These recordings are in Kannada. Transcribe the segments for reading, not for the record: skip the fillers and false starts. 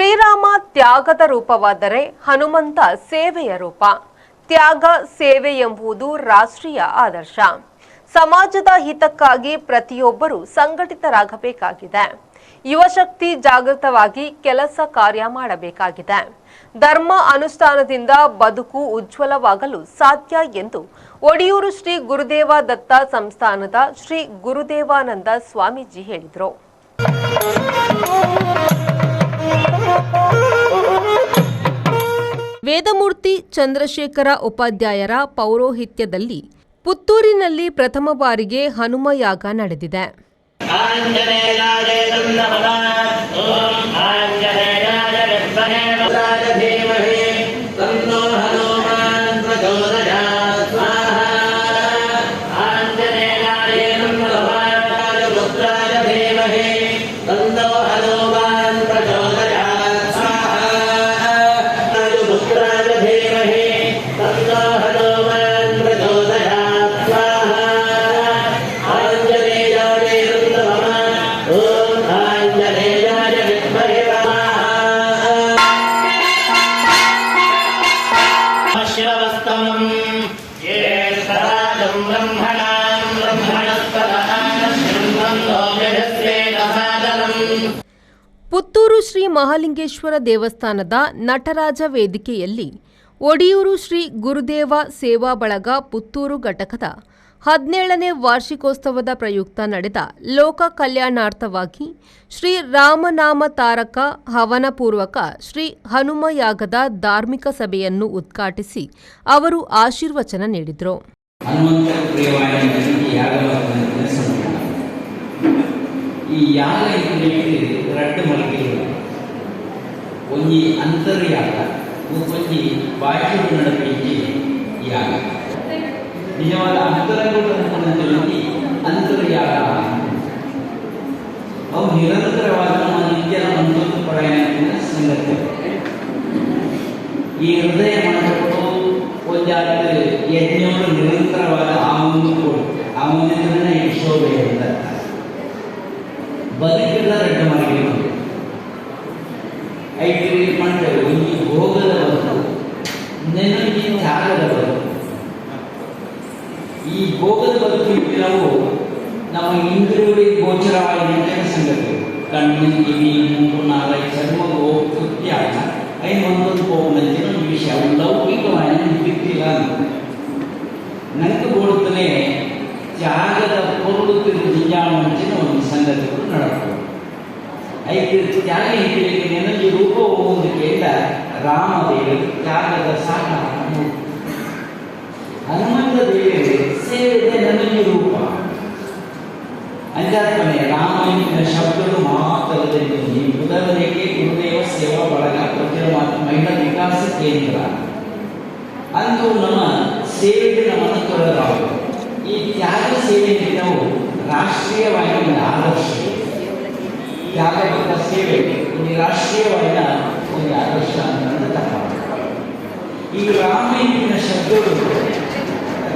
ಶ್ರೀರಾಮ ತ್ಯಾಗದ ರೂಪವಾದರೆ ಹನುಮಂತ ಸೇವೆಯ ರೂಪ. ತ್ಯಾಗ ಸೇವೆ ಎಂಬುದು ರಾಷ್ಟ್ರೀಯ ಆದರ್ಶ. ಸಮಾಜದ ಹಿತಕ್ಕಾಗಿ ಪ್ರತಿಯೊಬ್ಬರೂ ಸಂಘಟಿತರಾಗಬೇಕಾಗಿದೆ. ಯುವಶಕ್ತಿ ಜಾಗೃತವಾಗಿ ಕೆಲಸ ಕಾರ್ಯ ಮಾಡಬೇಕಾಗಿದೆ. ಧರ್ಮ ಅನುಷ್ಠಾನದಿಂದ ಬದುಕು ಉಜ್ವಲವಾಗಲು ಸಾಧ್ಯ ಎಂದು ಒಡಿಯೂರು ಶ್ರೀ ಗುರುದೇವ ದತ್ತ ಸಂಸ್ಥಾನದ ಶ್ರೀ ಗುರುದೇವಾನಂದ ಸ್ವಾಮೀಜಿ ಹೇಳಿದರು. ವೇದಮೂರ್ತಿ ಚಂದ್ರಶೇಖರ ಉಪಾಧ್ಯಾಯರ ಪೌರೋಹಿತ್ಯದಲ್ಲಿ ಪುತ್ತೂರಿನಲ್ಲಿ ಪ್ರಥಮ ಬಾರಿಗೆ ಹನುಮಯಾಗ ನಡೆದಿದೆ. ಪುತ್ತೂರು ಶ್ರೀ ಮಹಾಲಿಂಗೇಶ್ವರ ದೇವಸ್ಥಾನದ ನಟರಾಜ ವೇದಿಕೆಯಲ್ಲಿ ಒಡಿಯೂರು ಶ್ರೀ ಗುರುದೇವ ಸೇವಾ ಬಳಗ ಪುತ್ತೂರು ಘಟಕದ 17ನೇ ವಾರ್ಷಿಕೋತ್ಸವದ ಪ್ರಯುಕ್ತ ನಡೆದ ಲೋಕ ಕಲ್ಯಾಣಾರ್ಥವಾಗಿ ಶ್ರೀ ರಾಮನಾಮ ತಾರಕ ಹವನಪೂರ್ವಕ ಶ್ರೀ ಹನುಮಯಾಗದ ಧಾರ್ಮಿಕ ಸಭೆಯನ್ನು ಉದ್ಘಾಟಿಸಿ ಅವರು ಆಶೀರ್ವಚನ ನೀಡಿದರು. ಈ ಯಾಗ ಎರಡು ಮಳಿಗೆಗಳು ಒಂಜಿ ಅಂತರ್ಯಾಗ ಒಂಜಿ ಬಾಹ್ಯ ನಡಪೈಕಿ ಯಾಗ ನಿಜವಾದ ಅಂತರಂಗದಲ್ಲಿ ಅಂತರ್ಯಾಗ ಅವು ನಿರಂತರವಾದ ನಮ್ಮ ನಿತ್ಯನ ಮನಸ್ಸು ಪಡೆಯುವ ಸಂಗತಿ. ಈ ಹೃದಯ ಮಾಡಿಕೊಂಡು ಒಂದಾದ ಯಜ್ಞವನ್ನು ನಿರಂತರವಾದ ಆಮೂಲ್ಯನೇ ಶೋಭೆ ಅಂತ ಬದುಕಿದ ಎರಡು ಮಾರ್ಗಗಳು ಐದು ಮಾಡ್ತೇವೆ. ಒಂದು ಭೋಗದ ಬದುಕು, ನೆನಪಿ ತ್ಯಾಗದ ಬದುಕು. ಈ ಭೋಗದ ಬದುಕಿಗೆ ನಾವು ನಮ್ಮ ಇಂದ್ರಿಯಗಳಿಗೆ ಗೋಚರವಾಗಿದ್ದ ಸಂಗತಿಗಳು ಕಣ್ಣು, ಕಿವಿ, ಮೂಗು, ನಾಲ್ಕು, ಚರ್ಮ, ತ್ಯಾಗ ಐದು ಒಂದೊಂದು ಹೋಗುವಂತಿನ ವಿಷಯ ಲೌಕಿಕವಾಗಿ ಬಿಟ್ಟಿಲ್ಲ. ನನಗೆ ಕೊಡುತ್ತಲೇ ತ್ಯಾಗದ ಪ್ರವೃತ್ತಿ ನಿಜಾಂಚಿನ ಒಂದು ಸಂಗತಿಗಳು ನಡೆಯುತ್ತವೆ. ಐದು ತ್ಯಾಗ ಹಿಡಿಯಲಿಕ್ಕೆ ನೆನಪಿ ರೂಪ ಹೋಗುವುದಕ್ಕಿಂತ ರಾಮದೇವರು ತ್ಯಾಗದ ಸಾಕಾರ, ಹನುಮಂತ ದೇವರು ಸೇವೆ ನೆನಪಿ ರೂಪ. ಅಂಜಾತ್ಮನೆ ರಾಮಾಯಣ ಶಬ್ದಗಳು ಮಾತಲ್ಲದೆ ಉದರಕ್ಕೆ ಗುರುದೇವ ಸೇವಾ ಬಳಗ ಪ್ರತಿಯ ಮಾತು ಮಹಿಳಾ ವಿಕಾಸ ಕೇಂದ್ರ ಅಂತೂ ನಮ್ಮ ಸೇವೆಗೆ ನಮ್ಮನ್ನು ತೊಡರಾಗುವುದು. ಈ ತ್ಯಾಗ ಸೇವೆಗೆ ನಾವು ರಾಷ್ಟ್ರೀಯವಾಗಿ ಒಂದು ಆದರ್ಶ, ತ್ಯಾಗದ ಸೇವೆ ಒಂದು ರಾಷ್ಟ್ರೀಯವಾದ ಒಂದು ಆದರ್ಶ ಅಂತ ತಪ್ಪಾಗ ಈ ರಾಮಾಯಣ ಶಬ್ದಗಳು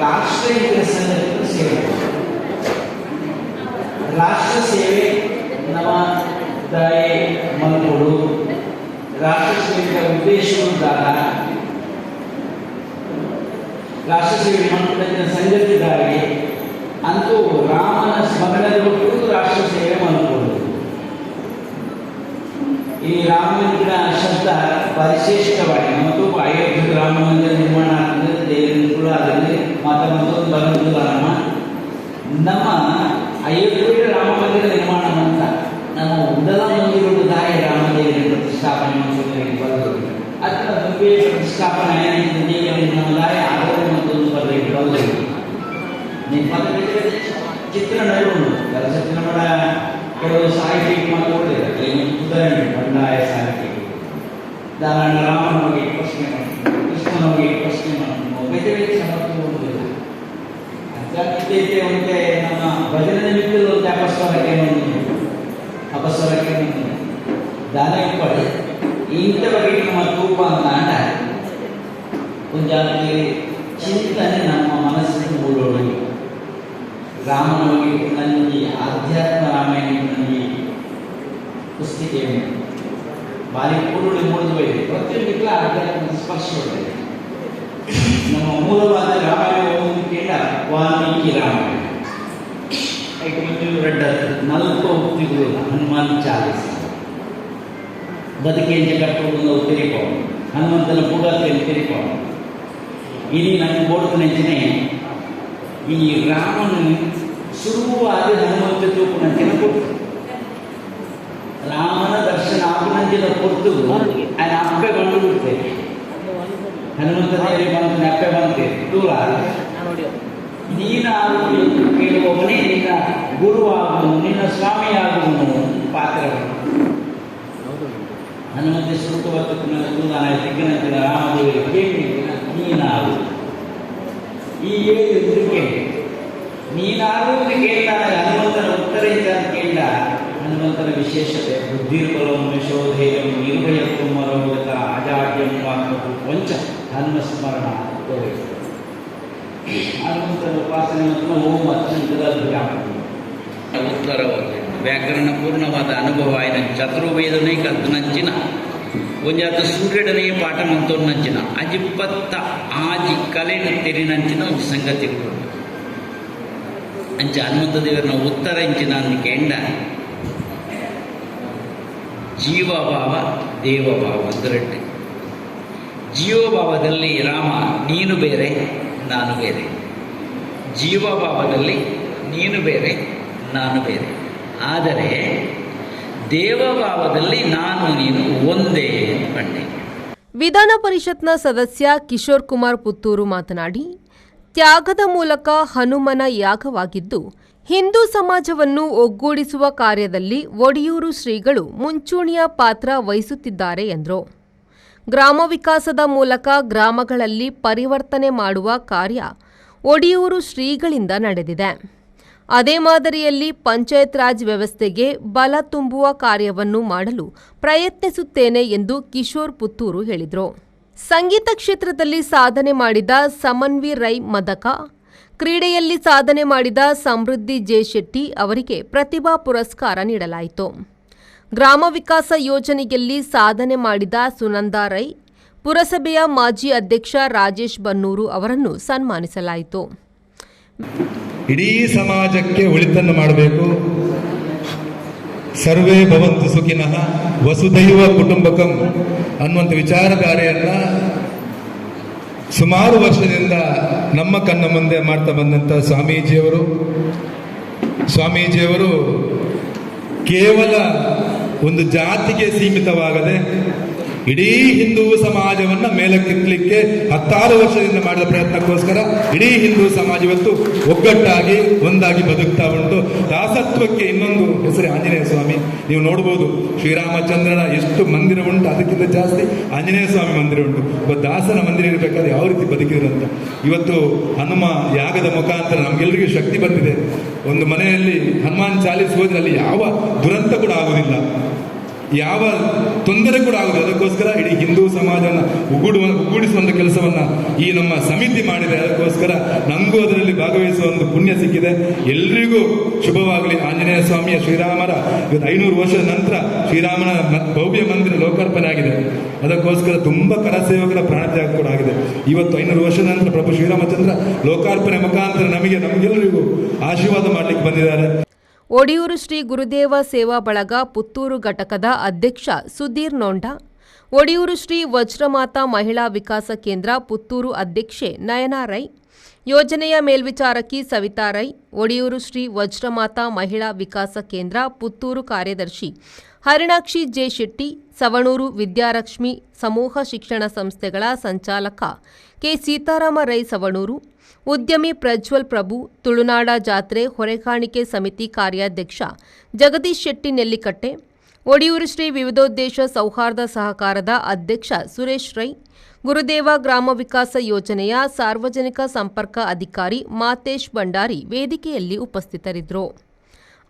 ರಾಷ್ಟ್ರೀಯ ಸಂಘಟನೆ ಸೇವೆ. ರಾಷ್ಟ್ರ ಸೇವೆ ನಮ್ಮ ದಯೆ ಮನಗಳು ರಾಷ್ಟ್ರ ಸೇವೆಯ ಉದ್ದೇಶವಿದ್ದಾಗ ರಾಷ್ಟ್ರ ಸೇವೆ ಮಾಡುವುದಕ್ಕೆ ಸಂಗತಿಗಾಗಿ ಅಂತೂ ರಾಮನ ಸ್ಮರಣೆ ಕೊಟ್ಟು ರಾಷ್ಟ್ರ ಸೇವೆ ಮಾಡಿಕೊಳ್ಳುವುದು. ಈ ರಾಮನ ಶಬ್ದ ಪರಿಶಿಷ್ಟವಾಗಿ ಮತ್ತು ಅಯೋಧ್ಯೆ ರಾಮ ಮಂದಿರ ನಿರ್ಮಾಣ ಆಗ್ತದೆ, ದೇವರ ಆಗಲಿ ಮತ್ತೊಂದು ಬರುವುದು ರಾಮ. ನಮ್ಮ ಅಯೋಧ್ಯೆ ರಾಮ ಮಂದಿರ ನಿರ್ಮಾಣ ಅಂತ ನಮ್ಮ ಮೊದಲ ಮಂದಿರುವುದಾಗಿ ರಾಮದೇವರ ಪ್ರತಿಷ್ಠಾಪನೆ ಬರುವುದು. ಅದರ ಬಗ್ಗೆ ಪ್ರತಿಷ್ಠಾಪನೆ ನಮ್ಮದಾಗಿ ಆಧಾರ ಮತ್ತೊಂದು ಬರಬೇಕು ಬರಲಿಲ್ಲ. ಚಿತ್ರಣಗಳು ನಮ್ಮ ಕೆಲವು ಸಾಹಿತ್ಯಿಕ ಮಾತುಗಳಿದೆ. ಉದಾಹರಣೆ ಬಂಡಾಯ ಸಾಹಿತ್ಯ ದಾರಾಯಣ ರಾಮನವರಿಗೆ ಪ್ರಶ್ನೆ ಮಾಡ್ತೀವಿ, ಕೃಷ್ಣನವರಿಗೆ ಪ್ರಶ್ನೆ ಮಾಡ್ತೀವಿ, ಬೇರೆ ಬೇರೆ ಸಮರ್ಥಿಸುವುದಿಲ್ಲ. ಅಂತೆ ನಮ್ಮ ಭಜನೆ ನಿಮಿತ್ತದ ಒಂದು ಅಪಸ್ವರಕ್ಕೆ ದಾನ ಇಪ್ಪಡೆ ಇಂಥವರಿಗೆ ನಮ್ಮ ತೂಪ ಅಂತ ಒಂದು ಜಾತಿ ಚಿಂತನೆ ನಮ್ಮ ಮನಸ್ಸಿನ ಮೂಡೋಣ. ರಾಮನವರಿಗೆ ನನಗೆ ಆಧ್ಯಾತ್ಮ ರಾಮಾಯಣ ನನಗೆ ಪುಸ್ತಿಕೆ ಬಾರಿ ಕೂರುಳಿ ಮೂಡಿದು ಹೋಯಿತು ಪ್ರತಿಯೊಂದಕ್ಕೆ ಆಧ್ಯಾತ್ಮಿಕ ಸ್ಪರ್ಶ ಹೊಡೆದಿದೆ. ನಮ್ಮ ಮೂಲವಾದ ರಾಮಾಯಣ ಒಂದು ಕೇಳ ವಾಲ್ಮೀಕಿ ರಾಮಾಯಣ ಐದು ಮಂದಿ ರೆಡ್ಡದು 4 ಉಕ್ತಿಗಳು ಹನುಮಾನ್ ಚಾಲೀಸ ಬದುಕೇಂಜ ಕಟ್ಟುವುದು ತಿರಿಪೋಣ ಹನುಮಂತನ ಪೂಡಾತೆಯನ್ನು ತಿರಿಪೋಣ. ಇനി ನಮ್ಗೆ ಬೋಡ್ತು ನೆಂಚಿನೇ ಈ ರಾಮನು ಶುರುವಾದ ಹನುಮಂತ ತೂಪು ನಂಚಿನ ಕೊಟ್ಟು ರಾಮನ ದರ್ಶನ ಆಪನಂಚಿನ ಕೊಟ್ಟು ఆయన ಅಪ್ಪೆ ಬಂದು ಬಿಡ್ತೇವೆ. ಹನುಮಂತ ದೇವರಿಗೆ ಬಂದು ಅಪ್ಪೆ ಬಂತೆ ದೂರ ನೀನಾರು ಕೇಳುವವನೇ ನಿನ್ನ ಗುರುವಾಗುವನು, ನಿನ್ನ ಸ್ವಾಮಿಯಾಗುವನು ಪಾತ್ರವನ್ನು ಹನುಮಂತ ಸುರುಕುವತ್ತು ತೂದಾನ ಸಿಗ್ಗನಂತಿನ ರಾಮದೇವರಿಗೆ ಕೇಳಿ ನೀನಾರು ಈ ಹೇಳಿದ್ದಕ್ಕೆ ನೀನಾರು ಅಂತ ಕೇಳಿದಾಗ ಹನುಮಂತನ ಉತ್ತರ ಇಲ್ಲ ಅಂತ ಕೇಳಿದ. ಹನುಮಂತನ ವಿಶೇಷತೆ ಬುದ್ಧಿರ್ಬಲಂ ಯಶೋಧೈರ್ಯಂ ನಿರ್ಭಯತ್ವಂ ಮರೋಗತ ಅಜಾಡ್ಯಂ ವಾಕ್ಯವು ವಂಚ ಹನುಮಸ್ಮರಣ ತೋರಿತು. ಹನುಮಂತನ ಉಪಾಸನೆ ಮತ್ತು ಓಂ ಅತ್ಯಂತದ ಉತ್ತರವಾಗಿ ವ್ಯಾಕರಣ ಪೂರ್ಣವಾದ ಅನುಭವ ಆಯ್ನ ಚತುರ್ವೇದನೆ ಕಲ್ತನಂಚಿನ ಒಂಜಾತ ಸೂರ್ಯಡನೇ ಪಾಠ ಮಂತೋನ್ನಂಚಿನ ಅಜಿಪ್ಪತ್ತ ಆಜಿ ಕಲೆನ ತೆರಿನಂಚಿನ ಒಂದು ಸಂಗತಿಗಳು ಅಂಚ ಹನುಮಂತ ದೇವರನ್ನ ಉತ್ತರ ಇಂಚಿನ ಅಂದಿಕೆಂಡ ಜೀವಭಾವ ದೇವಭಾವ ಅಂದರಟ್ಟೆ. ಜೀವಭಾವದಲ್ಲಿ ರಾಮ ನೀನು ಬೇರೆ ನಾನು ಬೇರೆ, ಜೀವಭಾವದಲ್ಲಿ ನೀನು ಬೇರೆ ನಾನು ಬೇರೆ, ಆದರೆ ದೇವಭಾವದಲ್ಲಿ ನಾನು ನೀನು ಒಂದೇ ಕಂಡೆ. ವಿಧಾನ ಪರಿಷತ್ನ ಸದಸ್ಯ ಕಿಶೋರ್ ಕುಮಾರ್ ಪುತ್ತೂರು ಮಾತನಾಡಿ, ತ್ಯಾಗದ ಮೂಲಕ ಹನುಮನ ಯಾಗವಾಗಿದ್ದು ಹಿಂದೂ ಸಮಾಜವನ್ನು ಒಗ್ಗೂಡಿಸುವ ಕಾರ್ಯದಲ್ಲಿ ಒಡಿಯೂರು ಶ್ರೀಗಳು ಮುಂಚೂಣಿಯ ಪಾತ್ರ ವಹಿಸುತ್ತಿದ್ದಾರೆ ಎಂದರು. ಗ್ರಾಮ ವಿಕಾಸದ ಮೂಲಕ ಗ್ರಾಮಗಳಲ್ಲಿ ಪರಿವರ್ತನೆ ಮಾಡುವ ಕಾರ್ಯ ಒಡಿಯೂರು ಶ್ರೀಗಳಿಂದ ನಡೆದಿದೆ. ಅದೇ ಮಾದರಿಯಲ್ಲಿ ಪಂಚಾಯತ್ ರಾಜ್ ವ್ಯವಸ್ಥೆಗೆ ಬಲ ತುಂಬುವ ಕಾರ್ಯವನ್ನು ಮಾಡಲು ಪ್ರಯತ್ನಿಸುತ್ತೇನೆ ಎಂದು ಕಿಶೋರ್ ಪುತ್ತೂರು ಹೇಳಿದರು. ಸಂಗೀತ ಕ್ಷೇತ್ರದಲ್ಲಿ ಸಾಧನೆ ಮಾಡಿದ ಸಮನ್ವಿ ರೈ ಮದಕ, ಕ್ರೀಡೆಯಲ್ಲಿ ಸಾಧನೆ ಮಾಡಿದ ಸಮೃದ್ಧಿ ಜೆ ಶೆಟ್ಟಿ ಅವರಿಗೆ ಪ್ರತಿಭಾ ಪುರಸ್ಕಾರ ನೀಡಲಾಯಿತು. ಗ್ರಾಮ ವಿಕಾಸ ಯೋಜನೆಯಲ್ಲಿ ಸಾಧನೆ ಮಾಡಿದ ಸುನಂದಾ ರೈ, ಪುರಸಭೆಯ ಮಾಜಿ ಅಧ್ಯಕ್ಷ ರಾಜೇಶ್ ಬನ್ನೂರು ಅವರನ್ನು ಸನ್ಮಾನಿಸಲಾಯಿತು. ಇಡೀ ಸಮಾಜಕ್ಕೆ ಒಳಿತನ್ನು ಮಾಡಬೇಕು. ಸರ್ವೇ ಭವಂತು ಸುಖಿನಃ ವಸುದೈವ ಕುಟುಂಬಕಂ ಅನ್ನುವಂಥ ವಿಚಾರಧಾರೆಯನ್ನ ಸುಮಾರು ವರ್ಷದಿಂದ ನಮ್ಮ ಕಣ್ಣ ಮುಂದೆ ಮಾಡ್ತಾ ಬಂದಂಥ ಸ್ವಾಮೀಜಿಯವರು ಕೇವಲ ಒಂದು ಜಾತಿಗೆ ಸೀಮಿತವಾಗದೆ ಇಡೀ ಹಿಂದೂ ಸಮಾಜವನ್ನ ಮೇಲಕ್ಕೆತ್ತಲಿಕ್ಕೆ 16 ವರ್ಷದಿಂದ ಮಾಡಿದ ಪ್ರಯತ್ನಕ್ಕೋಸ್ಕರ ಇಡೀ ಹಿಂದೂ ಸಮಾಜ ಇವತ್ತು ಒಗ್ಗಟ್ಟಾಗಿ ಒಂದಾಗಿ ಬದುಕ್ತಾ ಉಂಟು. ದಾಸತ್ವಕ್ಕೆ ಇನ್ನೊಂದು ಹೆಸರೇ ಆಂಜನೇಯ ಸ್ವಾಮಿ. ನೀವು ನೋಡ್ಬೋದು ಶ್ರೀರಾಮಚಂದ್ರನ ಎಷ್ಟು ಮಂದಿರ ಉಂಟು, ಅದಕ್ಕಿಂತ ಜಾಸ್ತಿ ಆಂಜನೇಯ ಸ್ವಾಮಿ ಮಂದಿರ ಉಂಟು. ಒಬ್ಬ ದಾಸನ ಮಂದಿರ ಇರಬೇಕಾದ್ರೆ ಯಾವ ರೀತಿ ಬದುಕಿದ್ರಂತ. ಇವತ್ತು ಹನುಮ ಯಾಗದ ಮುಖಾಂತರ ನಮ್ಗೆಲ್ಲರಿಗೂ ಶಕ್ತಿ ಬಂದಿದೆ. ಒಂದು ಮನೆಯಲ್ಲಿ ಹನುಮಾನ್ ಚಾಲೀಸ್ ಹೋದ್ರೆ ಅಲ್ಲಿ ಯಾವ ದುರಂತ ಕೂಡ ಆಗುವುದಿಲ್ಲ, ಯಾವ ತೊಂದರೆ ಕೂಡ ಆಗುವುದು. ಅದಕ್ಕೋಸ್ಕರ ಇಡೀ ಹಿಂದೂ ಸಮಾಜವನ್ನು ಒಗ್ಗೂಡಿಸುವಂಥ ಕೆಲಸವನ್ನ ಈ ನಮ್ಮ ಸಮಿತಿ ಮಾಡಿದೆ. ಅದಕ್ಕೋಸ್ಕರ ನಮಗೂ ಅದರಲ್ಲಿ ಭಾಗವಹಿಸುವ ಒಂದು ಪುಣ್ಯ ಸಿಕ್ಕಿದೆ. ಎಲ್ರಿಗೂ ಶುಭವಾಗಲಿ. ಆಂಜನೇಯ ಸ್ವಾಮಿಯ ಶ್ರೀರಾಮರ ಇವತ್ತು 500 ವರ್ಷದ ನಂತರ ಶ್ರೀರಾಮನ ಭವ್ಯ ಮಂದಿರ ಲೋಕಾರ್ಪಣೆ ಆಗಿದೆ. ಅದಕ್ಕೋಸ್ಕರ ತುಂಬಾ ಕರಸೇವಕರ ಪ್ರಾಣತ್ಯಾಗ ಕೂಡ ಆಗಿದೆ. ಇವತ್ತು 500 ವರ್ಷದ ನಂತರ ಪ್ರಭು ಶ್ರೀರಾಮಚಂದ್ರ ಲೋಕಾರ್ಪಣೆ ಮುಖಾಂತರ ನಮಗೆಲ್ಲರಿಗೂ ಆಶೀರ್ವಾದ ಮಾಡಲಿಕ್ಕೆ ಬಂದಿದ್ದಾರೆ. ಒಡಿಯೂರು ಶ್ರೀ ಗುರುದೇವ ಸೇವಾ ಬಳಗ ಪುತ್ತೂರು ಘಟಕದ ಅಧ್ಯಕ್ಷ ಸುಧೀರ್ ನೋಂಡ, ಒಡಿಯೂರು ಶ್ರೀ ವಜ್ರಮಾತಾ ಮಹಿಳಾ ವಿಕಾಸ ಕೇಂದ್ರ ಪುತ್ತೂರು ಅಧ್ಯಕ್ಷೆ ನಯನಾ ರೈ, ಯೋಜನೆಯ ಮೇಲ್ವಿಚಾರಕಿ ಸವಿತಾ ರೈ, ಒಡಿಯೂರು ಶ್ರೀ ವಜ್ರಮಾತಾ ಮಹಿಳಾ ವಿಕಾಸ ಕೇಂದ್ರ ಪುತ್ತೂರು ಕಾರ್ಯದರ್ಶಿ ಹರಿಣಾಕ್ಷಿ ಜೆ ಶೆಟ್ಟಿ, ಸವಣೂರು ವಿದ್ಯಾಲಕ್ಷ್ಮಿ ಸಮೂಹ ಶಿಕ್ಷಣ ಸಂಸ್ಥೆಗಳ ಸಂಚಾಲಕ ಕೆ ಸೀತಾರಾಮ ರೈ ಸವಣೂರು, ಉದ್ಯಮಿ ಪ್ರಜ್ವಲ್ ಪ್ರಭು, ತುಳುನಾಡ ಜಾತ್ರೆ ಹೊರೆಕಾಣಿಕೆ ಸಮಿತಿ ಕಾರ್ಯಾಧ್ಯಕ್ಷ ಜಗದೀಶ್ ಶೆಟ್ಟಿ ನೆಲ್ಲಿಕಟ್ಟೆ, ಒಡಿಯೂರು ಶ್ರೀ ವಿವಿಧೋದ್ದೇಶ ಸೌಹಾರ್ದ ಸಹಕಾರದ ಅಧ್ಯಕ್ಷ ಸುರೇಶ್ ರೈ, ಗುರುದೇವ ಗ್ರಾಮ ವಿಕಾಸ ಯೋಜನೆಯ ಸಾರ್ವಜನಿಕ ಸಂಪರ್ಕ ಅಧಿಕಾರಿ ಮಾತೇಶ್ ಭಂಡಾರಿ ವೇದಿಕೆಯಲ್ಲಿ ಉಪಸ್ಥಿತರಿದ್ದರು.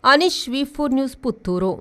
ಅನಿಶ್, ವಿ4 ನ್ಯೂಸ್, ಪುತ್ತೂರು.